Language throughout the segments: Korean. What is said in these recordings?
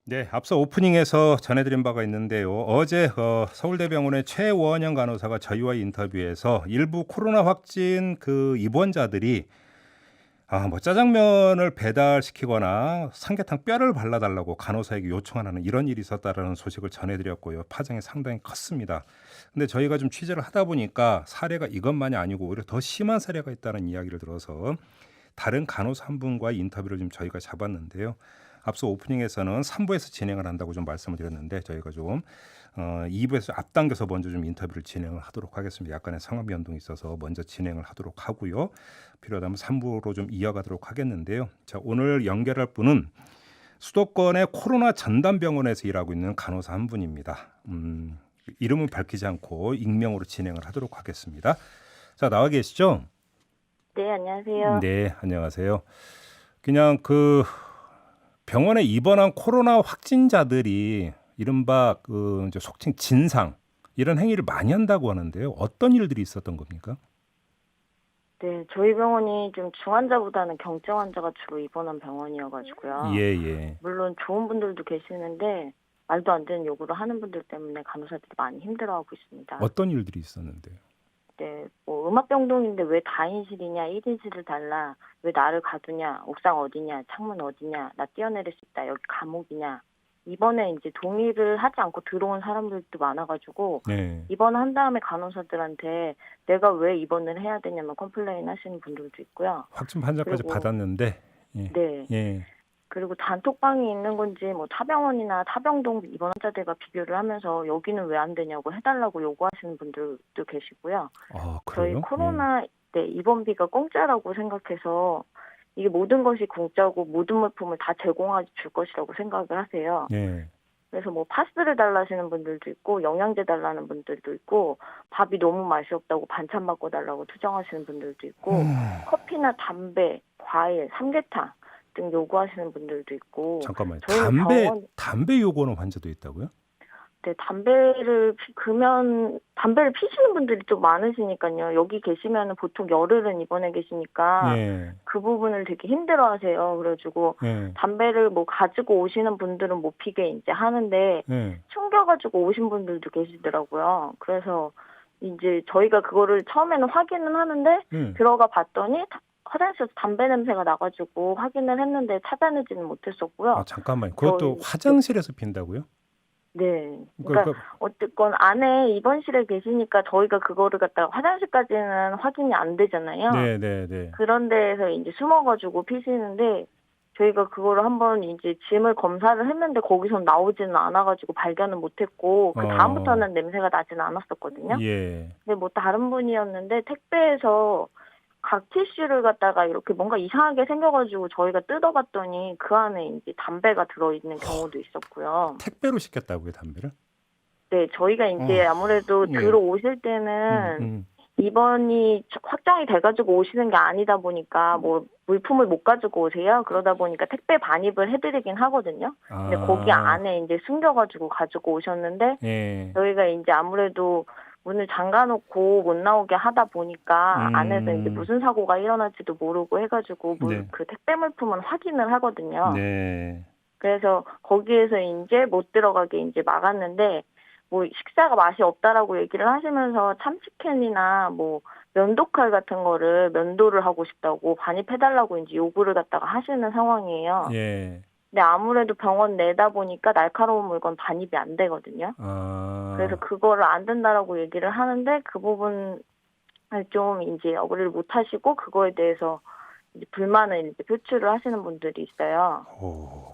네, 앞서 오프닝에서 전해드린 바가 있는데요. 어제 서울대병원의 최원영 간호사가 저희와 인터뷰에서 일부 코로나 확진 입원자들이 뭐 짜장면을 배달시키거나 삼계탕 뼈를 발라달라고 간호사에게 요청하는 이런 일이 있었다라는 소식을 전해드렸고요. 파장이 상당히 컸습니다. 근데 저희가 좀 취재를 하다 보니까 사례가 이것만이 아니고 오히려 더 심한 사례가 있다는 이야기를 들어서 다른 간호사 한 분과의 인터뷰를 좀 저희가 잡았는데요. 앞서 오프닝에서는 3부에서 진행을 한다고 좀 말씀을 드렸는데 저희가 좀 2부에서 앞당겨서 먼저 좀 인터뷰를 진행을 하도록 하겠습니다. 약간의 상황 변동이 있어서 먼저 진행을 하도록 하고요. 필요하다면 3부로 좀 이어가도록 하겠는데요. 자, 오늘 연결할 분은 수도권의 코로나 전담병원에서 일하고 있는 간호사 한 분입니다. 이름은 밝히지 않고 익명으로 진행을 하도록 하겠습니다. 자, 나와 계시죠? 네, 안녕하세요. 네, 안녕하세요. 그냥 병원에 입원한 코로나 확진자들이 이른바 이제 속칭 진상 이런 행위를 많이 한다고 하는데요. 어떤 일들이 있었던 겁니까? 네, 저희 병원이 좀 중환자보다는 경증 환자가 주로 입원한 병원이어가지고요. 예, 예. 물론 좋은 분들도 계시는데 말도 안 되는 요구를 하는 분들 때문에 간호사들이 많이 힘들어하고 있습니다. 어떤 일들이 있었는데요? 네, 뭐 음압병동인데 왜 다인실이냐, 1인실을 달라, 왜 나를 가두냐, 옥상 어디냐, 창문 어디냐, 나 뛰어내릴 수 있다, 여기 감옥이냐. 이번에 이제 동의를 하지 않고 들어온 사람들도 많아가지고 네. 입원한 다음에 간호사들한테 내가 왜 입원을 해야 되냐면 컴플레인 하시는 분들도 있고요. 확진 환자까지 그리고 받았는데 예. 네. 예. 그리고 단톡방이 있는 건지 뭐 타병원이나 타병동 입원 환자들과 비교를 하면서 여기는 왜 안 되냐고 해달라고 요구하시는 분들도 계시고요. 저희 그래요? 코로나 때 입원비가 공짜라고 생각해서 이게 모든 것이 공짜고 모든 물품을 다 제공해 줄 것이라고 생각을 하세요. 예. 예. 그래서 뭐 파스를 달라시는 분들도 있고 영양제 달라는 분들도 있고 밥이 너무 맛이 없다고 반찬 바꿔 달라고 투정하시는 분들도 있고 커피나 담배, 과일, 삼계탕 등 요구하시는 분들도 있고 잠깐만요. 저희는 병원 담배 요구하는 환자도 있다고요? 네, 담배를 피시는 분들이 좀 많으시니까요. 여기 계시면 보통 열흘은 입원해 계시니까 예. 그 부분을 되게 힘들어 하세요. 그래가지고 예. 담배를 뭐 가지고 오시는 분들은 못 피게 이제 하는데 예. 숨겨가지고 오신 분들도 계시더라고요. 그래서 이제 저희가 그거를 처음에는 확인은 하는데 예. 들어가 봤더니 화장실에서 담배 냄새가 나가지고 확인을 했는데 찾아내지는 못했었고요. 잠깐만요. 그것도 화장실에서 핀다고요? 네. 그러니까 그러니까 어쨌건 안에 입원실에 계시니까 저희가 그거를 갖다가 화장실까지는 확인이 안 되잖아요. 네, 네, 네. 그런 데에서 이제 숨어가지고 피시는데 저희가 그거를 한번 이제 짐을 검사를 했는데 거기선 나오지는 않아가지고 발견은 못했고 그 다음부터는 냄새가 나지는 않았었거든요. 예. 근데 뭐 다른 분이었는데 택배에서 각 티슈를 갖다가 이렇게 뭔가 이상하게 생겨가지고 저희가 뜯어봤더니 그 안에 이제 담배가 들어있는 경우도 있었고요. 택배로 시켰다고요, 담배를? 네, 저희가 이제 아무래도 예. 들어오실 때는 입원이 확정이 돼가지고 오시는 게 아니다 보니까 뭐 물품을 못 가지고 오세요. 그러다 보니까 택배 반입을 해드리긴 하거든요. 근데 거기 안에 이제 숨겨가지고 가지고 오셨는데 예. 저희가 이제 아무래도 문을 잠가놓고 못 나오게 하다 보니까 안에서 이제 무슨 사고가 일어날지도 모르고 해가지고 네. 그 택배 물품은 확인을 하거든요. 네. 그래서 거기에서 이제 못 들어가게 이제 막았는데 뭐 식사가 맛이 없다라고 얘기를 하시면서 참치캔이나 뭐 면도칼 같은 거를 면도를 하고 싶다고 반입해달라고 이제 요구를 갖다가 하시는 상황이에요. 예. 근데 아무래도 병원 내다 보니까 날카로운 물건 반입이 안 되거든요. 그래서 그거를 안 된다라고 얘기를 하는데 그 부분을 좀 이제 어그리를 못 하시고 그거에 대해서 이제 불만을 이제 표출을 하시는 분들이 있어요.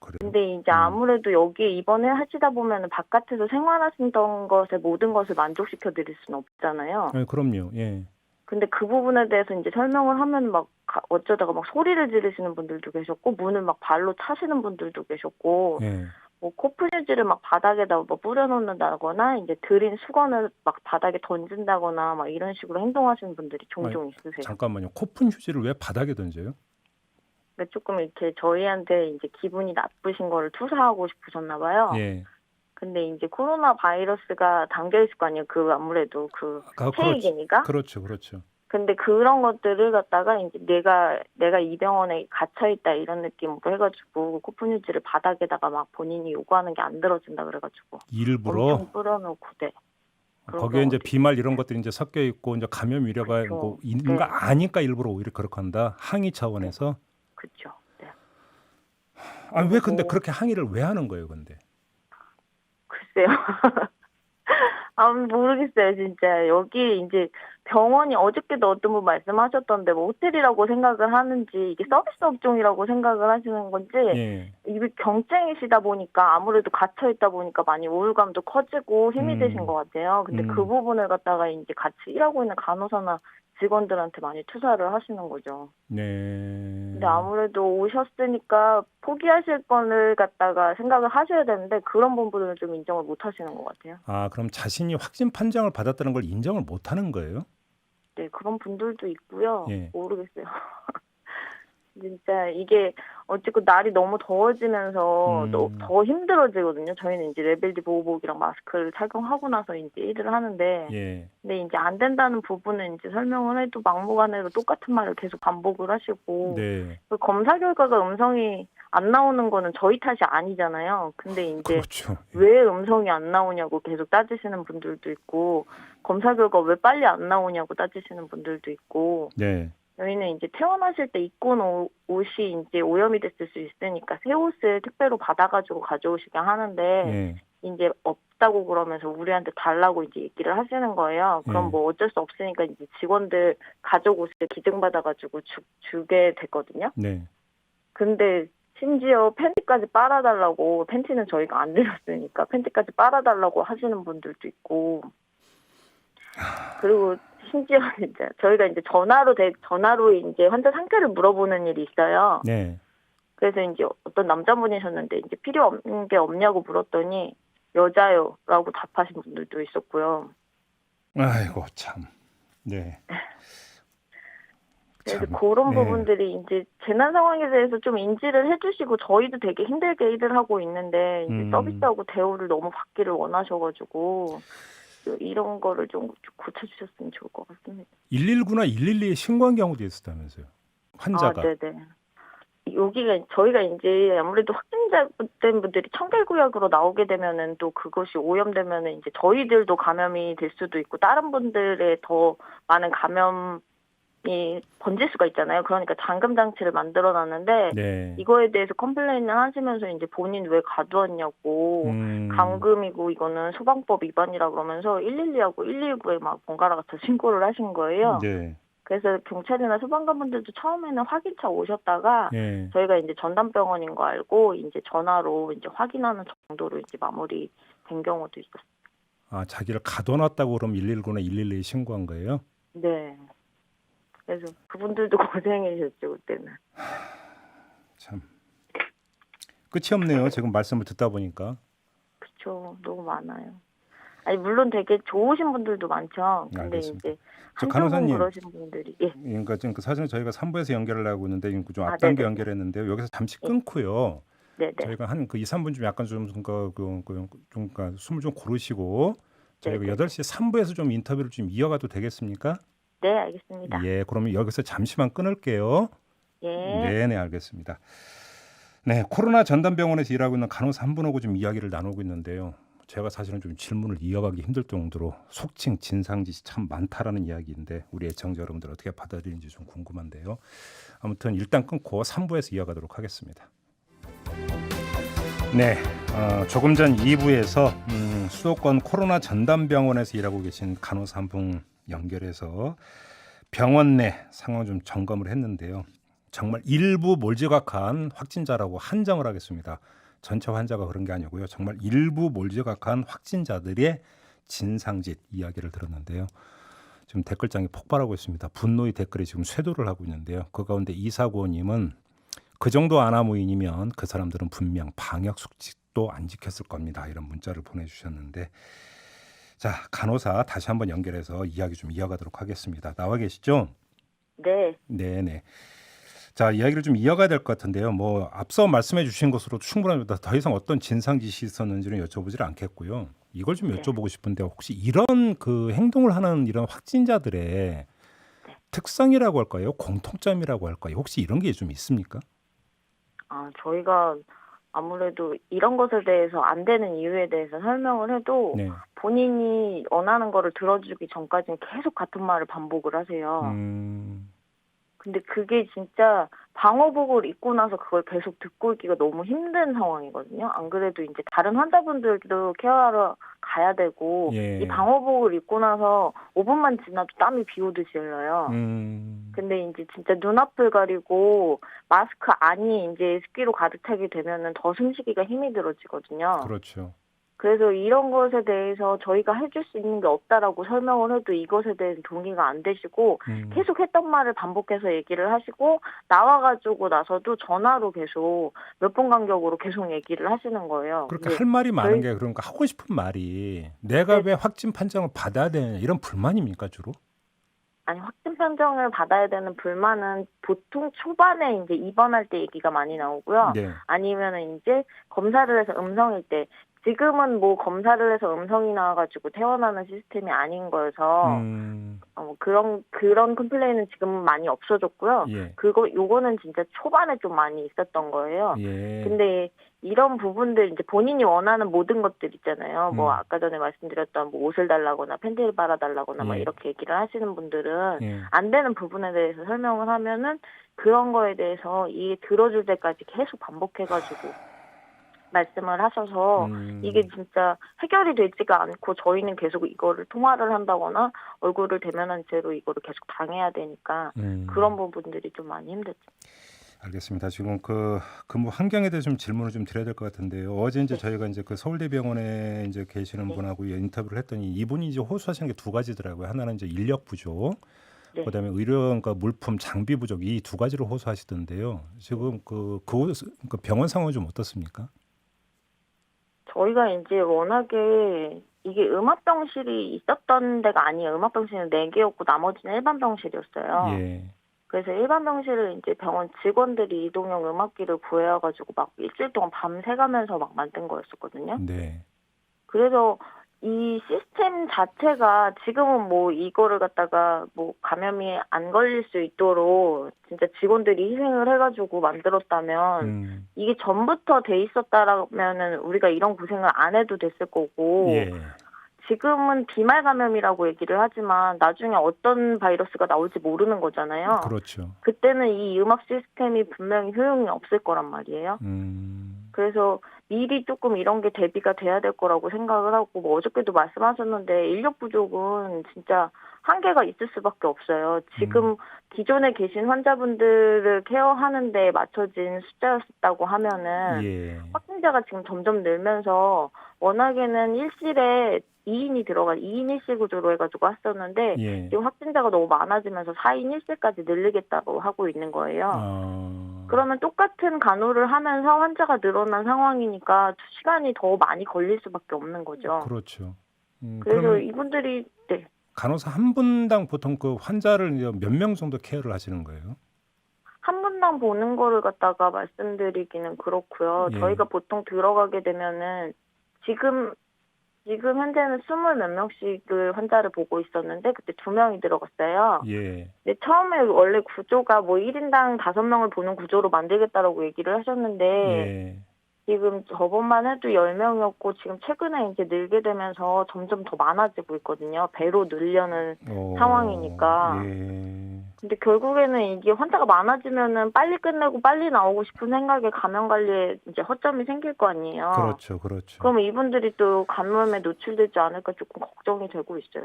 그래요? 근데 이제 아무래도 여기에 입원을 하시다 보면은 바깥에서 생활하시던 것에 모든 것을 만족시켜 드릴 수는 없잖아요. 네, 그럼요. 예. 근데 그 부분에 대해서 이제 설명을 하면 막 어쩌다가 막 소리를 지르시는 분들도 계셨고 문을 막 발로 차시는 분들도 계셨고 예. 뭐 코프뉴즈를 막 바닥에다 뭐 뿌려놓는다거나 이제 들인 수건을 막 바닥에 던진다거나 막 이런 식으로 행동하시는 분들이 종종 있으세요. 잠깐만요. 코푼 휴지를 왜 바닥에 던져요? 그러니까 조금 이렇게 저희한테 이제 기분이 나쁘신 거를 투사하고 싶으셨나 봐요. 예. 근데 이제 코로나 바이러스가 담겨 있을 거 아니에요. 그 아무래도 그 체액이니까. 그렇죠. 그렇죠. 근데 그런 것들을 갖다가 이제 내가 이 병원에 갇혀 있다 이런 느낌으로 해가지고 코프뉴즈를 바닥에다가 막 본인이 요구하는 게 안 들어준다 그래가지고 일부러 엄청 뿌려놓고 네. 그런 거기에 이제 경우도 비말 이런 것들이 이제 섞여 있고 이제 감염 우려가 그쵸. 있는 거 네. 아니까 일부러 오히려 그렇게 한다. 항의 차원에서. 그렇죠. 네. 아, 왜 근데 그리고 그렇게 항의를 왜 하는 거예요, 근데? 글쎄요. 아, 모르겠어요, 진짜. 여기 이제 병원이 어저께도 어떤 분 말씀하셨던데 뭐 호텔이라고 생각을 하는지 이게 서비스 업종이라고 생각을 하시는 건지 예. 이게 경쟁이시다 보니까 아무래도 갇혀 있다 보니까 많이 우울감도 커지고 힘이 드신 것 같아요. 근데 그 부분을 갖다가 이제 같이 일하고 있는 간호사나 직원들한테 많이 투사를 하시는 거죠. 네. 근데 아무래도 오셨으니까 포기하실 거를 갖다가 생각을 하셔야 되는데 그런 부분을 좀 인정을 못 하시는 것 같아요. 아, 그럼 자신이 확진 판정을 받았다는 걸 인정을 못 하는 거예요? 네, 그런 분들도 있고요. 예. 모르겠어요. 진짜 이게 어쨌든 날이 너무 더워지면서 더 힘들어지거든요. 저희는 이제 레벨D 보호복이랑 마스크를 착용하고 나서 이제 일을 하는데, 예. 근데 이제 안 된다는 부분은 이제 설명을 해도 막무가내로 똑같은 말을 계속 반복을 하시고, 네. 그 검사 결과가 음성이 안 나오는 거는 저희 탓이 아니잖아요. 근데 이제 그렇죠. 왜 음성이 안 나오냐고 계속 따지시는 분들도 있고, 검사 결과 왜 빨리 안 나오냐고 따지시는 분들도 있고, 네. 저희는 이제 퇴원하실 때 입고 온 옷이 이제 오염이 됐을 수 있으니까 새 옷을 택배로 받아가지고 가져오시게 하는데, 예. 이제 없다고 그러면서 우리한테 달라고 이제 얘기를 하시는 거예요. 그럼 예. 뭐 어쩔 수 없으니까 이제 직원들 가족 옷을 기증받아가지고 주게 됐거든요. 네. 근데 심지어 팬티까지 빨아달라고, 팬티는 저희가 안 드렸으니까 팬티까지 빨아달라고 하시는 분들도 있고, 그리고 심지어 이제 저희가 이제 전화로 이제 환자 상태를 물어보는 일이 있어요. 네. 그래서 이제 어떤 남자분이셨는데 이제 필요 없는 게 없냐고 물었더니 여자요라고 답하신 분들도 있었고요. 아이고 참. 네. 그래서 참. 그런 네. 부분들이 이제 재난 상황에 대해서 좀 인지를 해주시고 저희도 되게 힘들게 일을 하고 있는데 이제 서비스하고 대우를 너무 받기를 원하셔가지고 이런 거를 좀 고쳐주셨으면 좋을 것 같습니다. 119나 112에 신고한 경우도 있었다면서요. 환자가. 아, 네네. 여기가 저희가 이제 아무래도 확진자된 분들이 청결구역으로 나오게 되면은 또 그것이 오염되면은 이제 저희들도 감염이 될 수도 있고 다른 분들의 더 많은 감염이 번질 수가 있잖아요. 그러니까 잠금 장치를 만들어 놨는데 네. 이거에 대해서 컴플레인을 하시면서 이제 본인 왜 가두었냐고 감금이고 이거는 소방법 위반이라 그러면서 112하고 119에 막 번갈아 가서 신고를 하신 거예요. 네. 그래서 경찰이나 소방관분들도 처음에는 확인차 오셨다가 네. 저희가 이제 전담병원인 거 알고 이제 전화로 이제 확인하는 정도로 이제 마무리된 경우도 있었어요. 아, 자기를 가둬놨다고 그럼 119나 112에 신고한 거예요? 네. 그래서 그분들도 고생이셨죠 그때는. 참 끝이 없네요. 지금 말씀을 듣다 보니까. 그렇죠. 너무 많아요. 아니 물론 되게 좋으신 분들도 많죠. 근데 알겠습니다. 이제 저 한두 분 간호사님, 그러신 분들이 예. 그러니까 지금 그 사실은 저희가 3부에서 연결을 하고 있는데 지금 좀 아, 앞당겨 네네. 연결했는데요. 여기서 잠시 끊고요. 네네. 저희가 한 그 2, 3분 좀 약간 좀 그러니까 숨을 좀 고르시고 저희가 네네. 8시 3부에서 좀 인터뷰를 좀 이어가도 되겠습니까? 네, 알겠습니다. 예, 그러면 여기서 잠시만 끊을게요. 예. 네네, 알겠습니다. 네, 코로나 전담병원에서 일하고 있는 간호사 한 분하고 좀 이야기를 나누고 있는데요. 제가 사실은 좀 질문을 이어가기 힘들 정도로 속칭 진상짓이 참 많다라는 이야기인데 우리 애청자 여러분들 어떻게 받아들이는지 좀 궁금한데요. 아무튼 일단 끊고 3부에서 이어가도록 하겠습니다. 네, 조금 전 2부에서 수도권 코로나 전담병원에서 일하고 계신 간호사 한 분 연결해서 병원 내 상황 좀 점검을 했는데요. 정말 일부 몰지각한 확진자라고 한정을 하겠습니다. 전체 환자가 그런 게 아니고요. 정말 일부 몰지각한 확진자들의 진상짓 이야기를 들었는데요. 지금 댓글장이 폭발하고 있습니다. 분노의 댓글이 지금 쇄도를 하고 있는데요. 그 가운데 이사구호님은 그 정도 아나무인이면 그 사람들은 분명 방역 수칙도 안 지켰을 겁니다. 이런 문자를 보내주셨는데 자, 간호사 다시 한번 연결해서 이야기 좀 이어가도록 하겠습니다. 나와 계시죠? 네. 네네. 자, 이야기를 좀 이어가야 될 것 같은데요. 뭐 앞서 말씀해 주신 것으로 충분합니다. 더 이상 어떤 진상짓이 있었는지는 여쭤보질 않겠고요. 이걸 좀 여쭤보고 싶은데 혹시 이런 그 행동을 하는 이런 확진자들의 특성이라고 할까요? 공통점이라고 할까요? 혹시 이런 게 좀 있습니까? 저희가 아무래도 이런 것에 대해서 안 되는 이유에 대해서 설명을 해도 네. 본인이 원하는 거를 들어주기 전까지는 계속 같은 말을 반복을 하세요. 음. 근데 그게 진짜 방호복을 입고 나서 그걸 계속 듣고 있기가 너무 힘든 상황이거든요. 안 그래도 이제 다른 환자분들도 케어하러 가야 되고 이 예. 방호복을 입고 나서 5분만 지나도 땀이 비 오듯이 흘러요. 음. 근데 이제 진짜 눈앞을 가리고 마스크 안이 이제 습기로 가득 차게 되면은 더 숨쉬기가 힘이 들어지거든요. 그렇죠. 그래서 이런 것에 대해서 저희가 해줄 수 있는 게 없다라고 설명을 해도 이것에 대해서 동의가 안 되시고 음. 계속 했던 말을 반복해서 얘기를 하시고 나와가지고 나서도 전화로 계속 몇 분 간격으로 계속 얘기를 하시는 거예요. 그렇게 근데 할 말이 많은 저희 게 그러니까 하고 싶은 말이 내가 네, 왜 확진 판정을 받아야 되냐 이런 불만입니까 주로? 아니 확진 판정을 받아야 되는 불만은 보통 초반에 이제 입원할 때 얘기가 많이 나오고요. 네. 아니면은 이제 검사를 해서 음성일 때 지금은 뭐 검사를 해서 음성이 나와가지고 퇴원하는 시스템이 아닌 거여서 그런 컴플레인은 지금 많이 없어졌고요. 예. 요거는 진짜 초반에 좀 많이 있었던 거예요. 예. 근데 이런 부분들 이제 본인이 원하는 모든 것들 있잖아요. 뭐 음. 아까 전에 말씀드렸던 뭐 옷을 달라거나 팬티를 빨아달라거나 막 예. 이렇게 얘기를 하시는 분들은 예. 안 되는 부분에 대해서 설명을 하면은 그런 거에 대해서 이게 들어줄 때까지 계속 반복해가지고 말씀을 하셔서 이게 진짜 해결이 되지가 않고 저희는 계속 이거를 통화를 한다거나 얼굴을 대면한 채로 이거를 계속 당해야 되니까 그런 부분들이 좀 많이 힘들죠. 알겠습니다. 지금 그 근무 환경에 대해서 좀 질문을 좀 드려야 될 것 같은데요. 어제 이제 네. 저희가 이제 그 서울대병원에 이제 계시는 네. 분하고 인터뷰를 했더니 이분이 이제 호소하시는 게 두 가지더라고요. 하나는 이제 인력 부족, 네. 그다음에 의료 그러니까 물품 장비 부족 이 두 가지를 호소하시던데요. 지금 그 병원 상황은 좀 어떻습니까? 저희가 이제 워낙에 이게 음압병실이 있었던 데가 아니에요. 음압병실은 4개였고 나머지는 일반 병실이었어요. 예. 그래서 일반 병실을 이제 병원 직원들이 이동형 음압기를 구해와가지고 막 일주일 동안 밤새 가면서 막 만든 거였었거든요. 네. 그래서 이 시스템 자체가 지금은 뭐 이거를 갖다가 뭐 감염이 안 걸릴 수 있도록 진짜 직원들이 희생을 해가지고 만들었다면 이게 전부터 돼 있었다라면은 우리가 이런 고생을 안 해도 됐을 거고 예. 지금은 비말 감염이라고 얘기를 하지만 나중에 어떤 바이러스가 나올지 모르는 거잖아요. 그렇죠. 그때는 이 음압 시스템이 분명히 효용이 없을 거란 말이에요. 그래서 미리 조금 이런 게 대비가 돼야 될 거라고 생각을 하고 뭐 어저께도 말씀하셨는데 인력 부족은 진짜 한계가 있을 수밖에 없어요. 지금 기존에 계신 환자분들을 케어하는 데 맞춰진 숫자였다고 하면은 예. 확진자가 지금 점점 늘면서 워낙에는 일실에 2인 1실 구조로 해가지고 했었는데 예. 지금 확진자가 너무 많아지면서 4인 1실까지 늘리겠다고 하고 있는 거예요. 그러면 똑같은 간호를 하면서 환자가 늘어난 상황이니까 시간이 더 많이 걸릴 수밖에 없는 거죠. 그렇죠. 그래서 그러면 이분들이 네. 간호사 한 분당 보통 그 환자를 몇 명 정도 케어를 하시는 거예요? 한 분당 보는 거를 갖다가 말씀드리기는 그렇고요. 예. 저희가 보통 들어가게 되면은 지금 현재는 20 몇 명씩을 환자를 보고 있었는데 그때 2명이 들어갔어요. 예. 근데 처음에 원래 구조가 뭐 1인당 5명을 보는 구조로 만들겠다라고 얘기를 하셨는데 예. 지금 저번만 해도 10명이었고 지금 최근에 이제 늘게 되면서 점점 더 많아지고 있거든요. 배로 늘려는 상황이니까. 예. 근데 결국에는 이게 환자가 많아지면은 빨리 끝내고 빨리 나오고 싶은 생각에 감염 관리에 이제 허점이 생길 거 아니에요. 그렇죠. 그렇죠. 그럼 이분들이 또 감염에 노출되지 않을까 조금 걱정이 되고 있어요.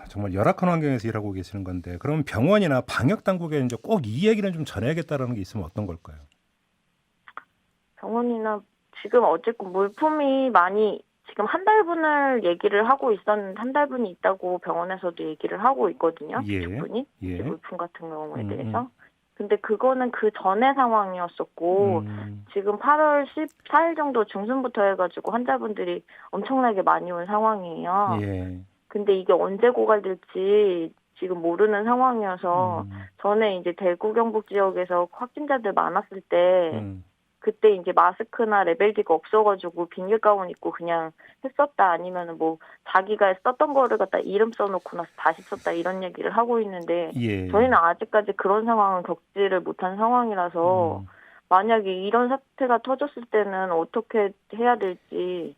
정말 열악한 환경에서 일하고 계시는 건데 그럼 병원이나 방역 당국에 이제 꼭 이 얘기는 좀 전해야겠다라는 게 있으면 어떤 걸까요? 병원이나 지금 어쨌든 물품이 많이 지금 한 달분을 얘기를 하고 있었는데 한 달분이 있다고 병원에서도 얘기를 하고 있거든요. 예. 부족분이 예. 물품 같은 경우에 대해서. 근데 그거는 그 전의 상황이었었고 지금 8월 14일 정도 중순부터 해가지고 환자분들이 엄청나게 많이 온 상황이에요. 예. 근데 이게 언제 고갈될지 지금 모르는 상황이어서 전에 이제 대구 경북 지역에서 확진자들 많았을 때 그때 이제 마스크나 레벨기가 없어가지고 비닐 가운 입고 그냥 했었다 아니면은 뭐 자기가 썼던 거를 갖다 이름 써놓고 나서 다시 썼다 이런 얘기를 하고 있는데 예. 저희는 아직까지 그런 상황은 겪지를 못한 상황이라서 만약에 이런 사태가 터졌을 때는 어떻게 해야 될지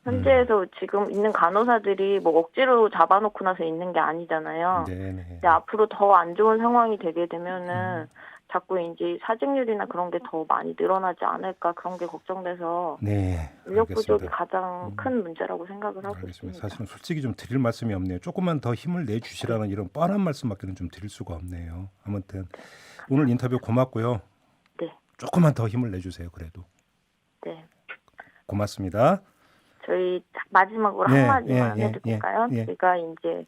현재에서 지금 있는 간호사들이 뭐 억지로 잡아놓고 나서 있는 게 아니잖아요. 네네. 근데 앞으로 더 안 좋은 상황이 되게 되면은 자꾸 이제 사직률이나 그런 게 더 많이 늘어나지 않을까 그런 게 걱정돼서 네. 인력 부족이 알겠습니다. 가장 큰 문제라고 생각을 하고 알겠습니다. 있습니다. 사실은 솔직히 좀 드릴 말씀이 없네요. 조금만 더 힘을 내주시라는 이런 뻔한 말씀밖에는 좀 드릴 수가 없네요. 아무튼 오늘 인터뷰 고맙고요. 네. 조금만 더 힘을 내주세요. 그래도 네. 고맙습니다. 저희 마지막으로 네, 한마디만 예, 해도 예, 될까요? 예. 제가 이제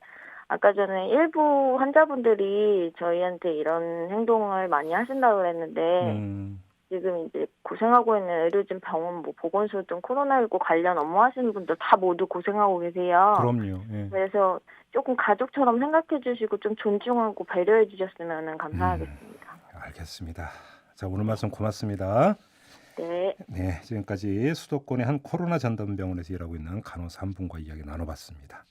아까 전에 일부 환자분들이 저희한테 이런 행동을 많이 하신다고 그랬는데 지금 이제 고생하고 있는 의료진, 병원, 뭐 보건소 등 코로나19 관련 업무 하시는 분들 다 모두 고생하고 계세요. 그럼요. 예. 그래서 조금 가족처럼 생각해 주시고 좀 존중하고 배려해 주셨으면 감사하겠습니다. 알겠습니다. 자, 오늘 말씀 고맙습니다. 네. 네, 지금까지 수도권의 한 코로나 전담병원에서 일하고 있는 간호사 한 분과 이야기 나눠봤습니다.